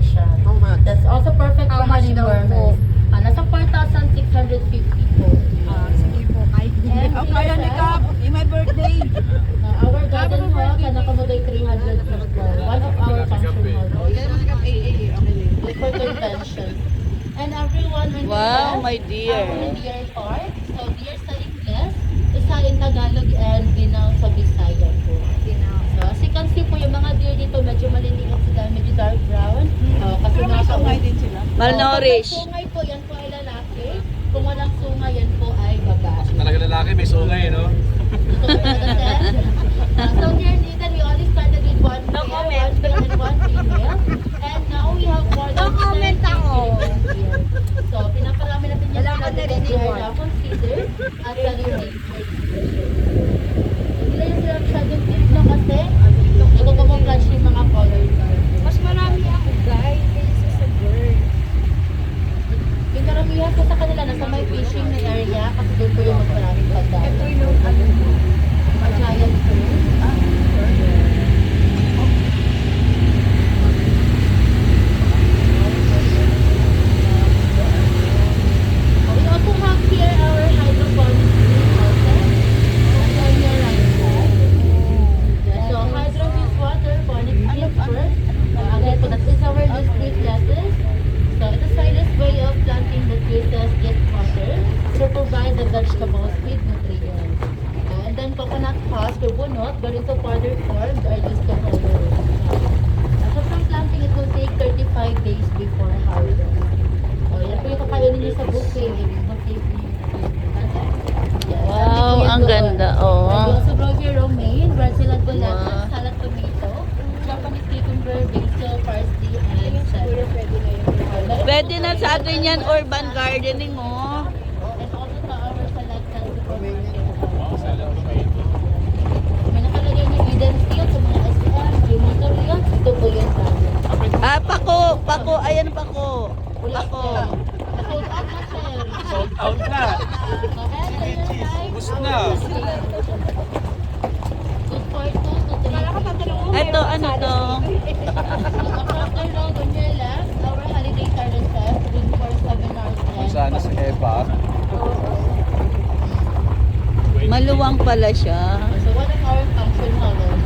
siya. How much? That's also perfect How for much daw honeymooners. po? Nasa 4,650 po. Sige po, kahit And Oh, kaya ni Kap, my birthday. Our garden hall can accommodate 300 people. One of our function hall. Kaya mo si Kap, AA. For convention. And everyone when Wow, you my dear. Our dear part. So dear sa Ingles, isa in Tagalog and Binaw sa Bisaya po. So as you can see po, yung mga deer dito medyo maliliit sila, medyo dark brown. Kasi Pero may sungay din sila. Malnourished. Kung may sungay po, yan po ay lalaki. Kung walang sungay, yan po ay babae. Talaga lalaki, may sungay, no? So here in Italy, we only started with one No male, comment. one male, and one female. And now we have more than No comment 30 ako. females here. So pinaparami natin yan Wala sila ka because narinig they are mo. now considered as a unique breed. Hindi lang sila masyadong cute no kasi nagkakamuflage yung mga color guard. Mas marami ako guys, kaysa sa girl. Yung karamihan po sa kanila nasa may fishing na area kasi doon po yung maraming pagdaan. Ito yung ano mo. Giant pool. We also have here our hydroponic greenhouses. That's on your right side. Yeah, so hydro means water, ponic means bird. Again po, that is our discrete lettuce. So it is Silas way of planting the lettuces get water to provide the vegetables with nutrients. And then coconut husk or bunot going to powder form are used to hold the root. So from planting, it will take 35 days before harvest. So yan po yung kakainin niyo sa buffet. Wow, ang ganda, oh. We also grow here romaine, Brazil and Wow. lettuce, salad tomato, Japanese cucumber, basil, parsley, and celery. Pwede na sa atin yan, urban gardening, oh. And also sa our selected supermarket. May nakalagay ni Eden Field sa mga SM, Remoto Leon, ito po yun sa amin. Ah, pako, ayan pako. Pako. Sold out na sir. Sold out na. Ubus na. Good for 2 to 3. Ito, ano to? Across the road on your left, our holiday carousel, good for 7 hours. Kung sana si Eva. Maluwang pala siya. So one of our function halls.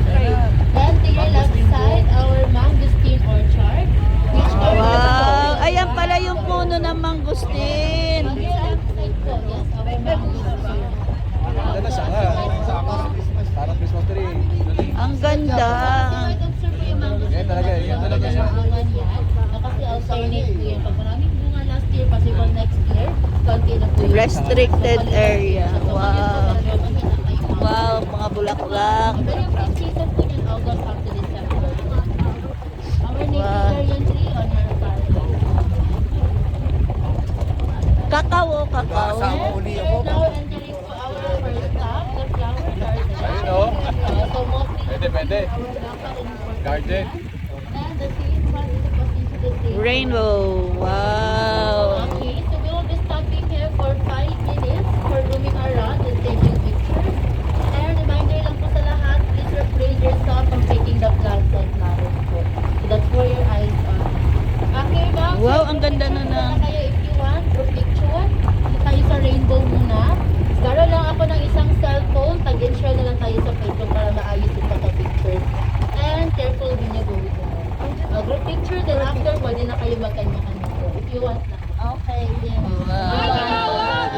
Then to your left side, our mangosteen orchard. Which Wow, ayan pala yung puno ng mangustin. On your left side po, yes, our mangosteen. Ganda na sana. Parang Christmas tree. Ang ganda. You might observe po yung mangosteen. Yan talaga, yan talaga siya. Bungan yan. Kasi alternate po yan. Pag maraming bunga last year, possible next year, konti na po yun. Restricted area. Wow. Wow. Wow, mga bulaklak. Pero yung peak season po niyan, August up to December. Our native Wow. Syrian tree on your garden. Kakao, kakao. uli We are now entering to our first stop, the flower garden. Ayun, oh. So mostly Pwede, pwede. our local imported Garden. and the same one is supposed into the same. Rainbow. Wow. Okay, so we will be stopping here for 5 minutes for roaming around and taking pictures. And reminder lang po sa lahat, please refrain yourself from taking the plants and flowers po. So that's for your eyes on. Okay, ma'am. Wow, so ang ganda picture na muna kayo if you want, for picture. Dito tayo sa rainbow muna. Garo lang ako ng isang cellphone. Tag-in-share na lang tayo sa Facebook para maayos yung photo-pictures. And careful when you go with them. Group picture, then after, pwede na kayo magkanya-kanya po. If you want na. Okay, Yeah.